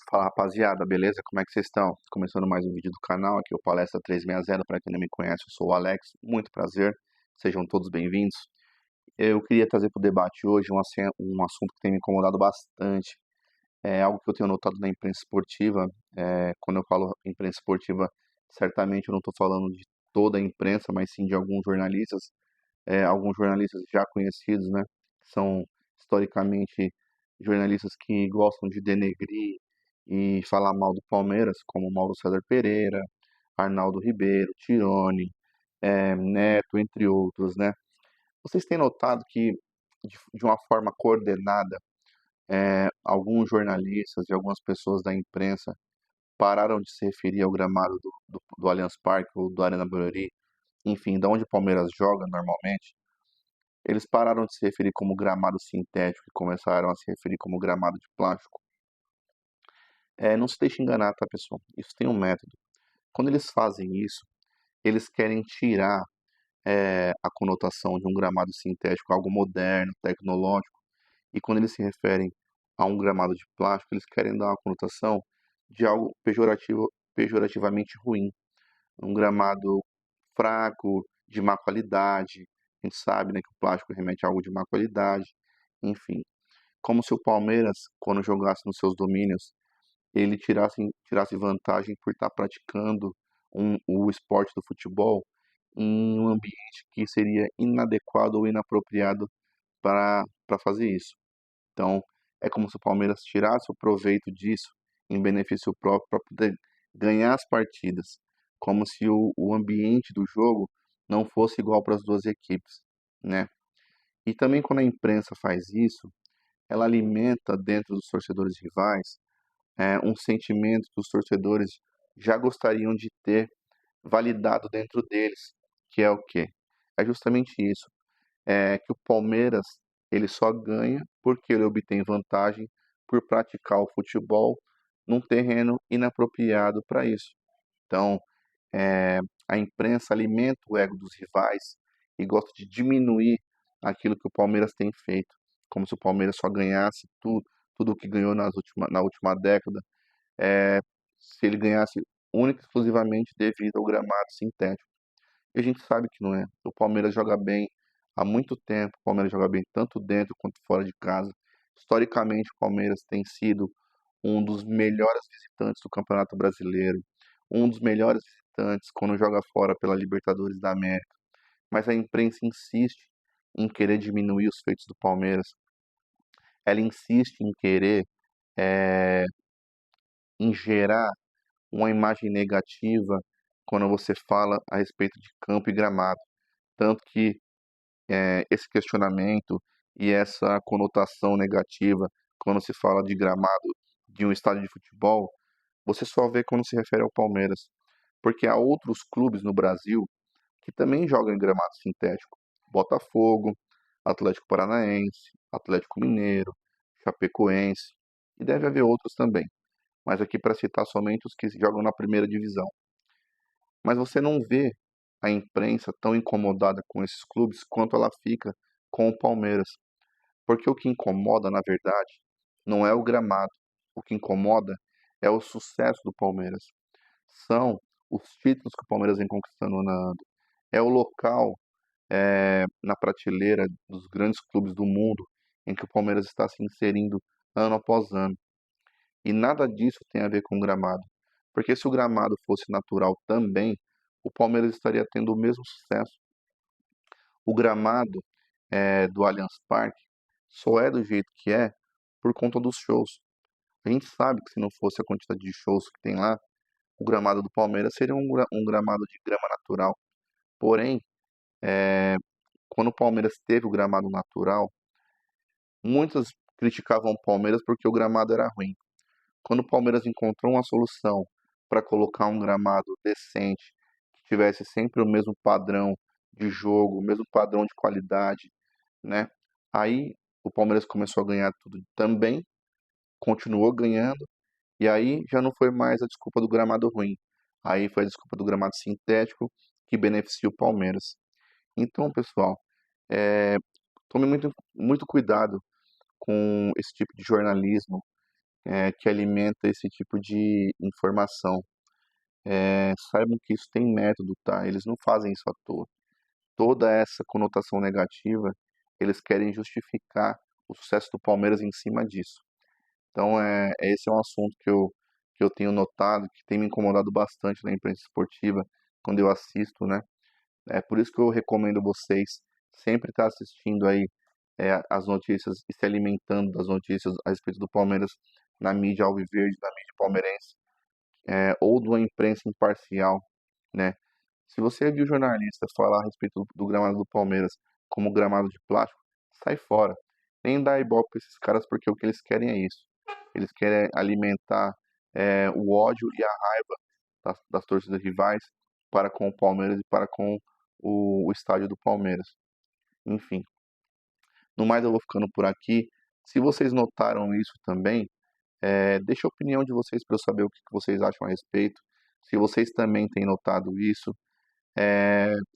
Fala rapaziada, beleza? Como é que vocês estão? Começando mais um vídeo do canal, aqui é o Palestra 360, para quem não me conhece, eu sou o Alex, muito prazer, sejam todos bem-vindos. Eu queria trazer para o debate hoje um assunto que tem me incomodado bastante, é algo que eu tenho notado na imprensa esportiva. Quando eu falo imprensa esportiva, certamente eu não estou falando de toda a imprensa, mas sim de alguns jornalistas já conhecidos, né? Que são historicamente jornalistas que gostam de denegrir e falar mal do Palmeiras, como Mauro César Pereira, Arnaldo Ribeiro, Tirone, Neto, entre outros, né? Vocês têm notado que, de uma forma coordenada, alguns jornalistas e algumas pessoas da imprensa pararam de se referir ao gramado do Allianz Parque ou do Arena Barueri, enfim, da onde o Palmeiras joga normalmente. Eles pararam de se referir como gramado sintético e começaram a se referir como gramado de plástico. Não se deixe enganar, tá, pessoal? Isso tem um método. Quando eles fazem isso, eles querem tirar a conotação de um gramado sintético, algo moderno, tecnológico, e quando eles se referem a um gramado de plástico, eles querem dar uma conotação de algo pejorativamente ruim, um gramado fraco, de má qualidade. A gente sabe, né, que o plástico remete a algo de má qualidade, enfim. Como se o Palmeiras, quando jogasse nos seus domínios, ele tirasse vantagem por estar praticando o esporte do futebol em um ambiente que seria inadequado ou inapropriado para fazer isso. Então, é como se o Palmeiras tirasse o proveito disso em benefício próprio para poder ganhar as partidas, como se o ambiente do jogo não fosse igual para as duas equipes, né? E também quando a imprensa faz isso, ela alimenta dentro dos torcedores rivais um sentimento que os torcedores já gostariam de ter validado dentro deles, que é o quê? É justamente isso, que o Palmeiras ele só ganha porque ele obtém vantagem por praticar o futebol num terreno inapropriado para isso. Então, eh, a imprensa alimenta o ego dos rivais e gosta de diminuir aquilo que o Palmeiras tem feito, como se o Palmeiras só ganhasse tudo o que ganhou na última década, se ele ganhasse única e exclusivamente devido ao gramado sintético. E a gente sabe que não é. O Palmeiras joga bem há muito tempo, o Palmeiras joga bem tanto dentro quanto fora de casa. Historicamente, o Palmeiras tem sido um dos melhores visitantes do Campeonato Brasileiro, um dos melhores visitantes quando joga fora pela Libertadores da América. Mas a imprensa insiste em querer diminuir os feitos do Palmeiras. Ela insiste em querer, eh, em gerar uma imagem negativa quando você fala a respeito de campo e gramado. Tanto que esse questionamento e essa conotação negativa quando se fala de gramado de um estádio de futebol, você só vê quando se refere ao Palmeiras. Porque há outros clubes no Brasil que também jogam em gramado sintético. Botafogo, Atlético Paranaense, Atlético Mineiro, Chapecoense, e deve haver outros também. Mas aqui para citar somente os que jogam na primeira divisão. Mas você não vê a imprensa tão incomodada com esses clubes quanto ela fica com o Palmeiras. Porque o que incomoda, na verdade, não é o gramado. O que incomoda é o sucesso do Palmeiras. São os títulos que o Palmeiras vem conquistando na ano. É o local na prateleira dos grandes clubes do mundo em que o Palmeiras está se inserindo ano após ano. E nada disso tem a ver com o gramado. Porque se o gramado fosse natural também, o Palmeiras estaria tendo o mesmo sucesso. O gramado do Allianz Parque só é do jeito que é por conta dos shows. A gente sabe que se não fosse a quantidade de shows que tem lá, o gramado do Palmeiras seria um gramado de grama natural. Porém, quando o Palmeiras teve o gramado natural, muitos criticavam o Palmeiras porque o gramado era ruim. Quando o Palmeiras encontrou uma solução para colocar um gramado decente, que tivesse sempre o mesmo padrão de jogo, o mesmo padrão de qualidade, né? Aí o Palmeiras começou a ganhar tudo também, continuou ganhando, e aí já não foi mais a desculpa do gramado ruim. Aí foi a desculpa do gramado sintético que beneficia o Palmeiras. Então, pessoal, tome muito cuidado com esse tipo de jornalismo que alimenta esse tipo de informação. Saibam que isso tem método, tá? Eles não fazem isso à toa. Toda essa conotação negativa, eles querem justificar o sucesso do Palmeiras em cima disso. Então, esse é um assunto que eu tenho notado, que tem me incomodado bastante na imprensa esportiva, quando eu assisto, né? É por isso que eu recomendo vocês sempre estar assistindo aí as notícias e se alimentando das notícias a respeito do Palmeiras na mídia alviverde, na mídia palmeirense, ou de uma imprensa imparcial, né? Se você viu jornalista falar a respeito do gramado do Palmeiras como gramado de plástico, sai fora. Nem dá ibope para esses caras, porque o que eles querem é isso. Eles querem alimentar o ódio e a raiva das torcidas rivais para com o Palmeiras e para com o estádio do Palmeiras. Enfim, no mais eu vou ficando por aqui. Se vocês notaram isso também, deixa a opinião de vocês para eu saber o que vocês acham a respeito. Se vocês também têm notado isso.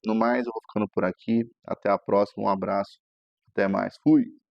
No mais, eu vou ficando por aqui. Até a próxima. Um abraço. Até mais. Fui!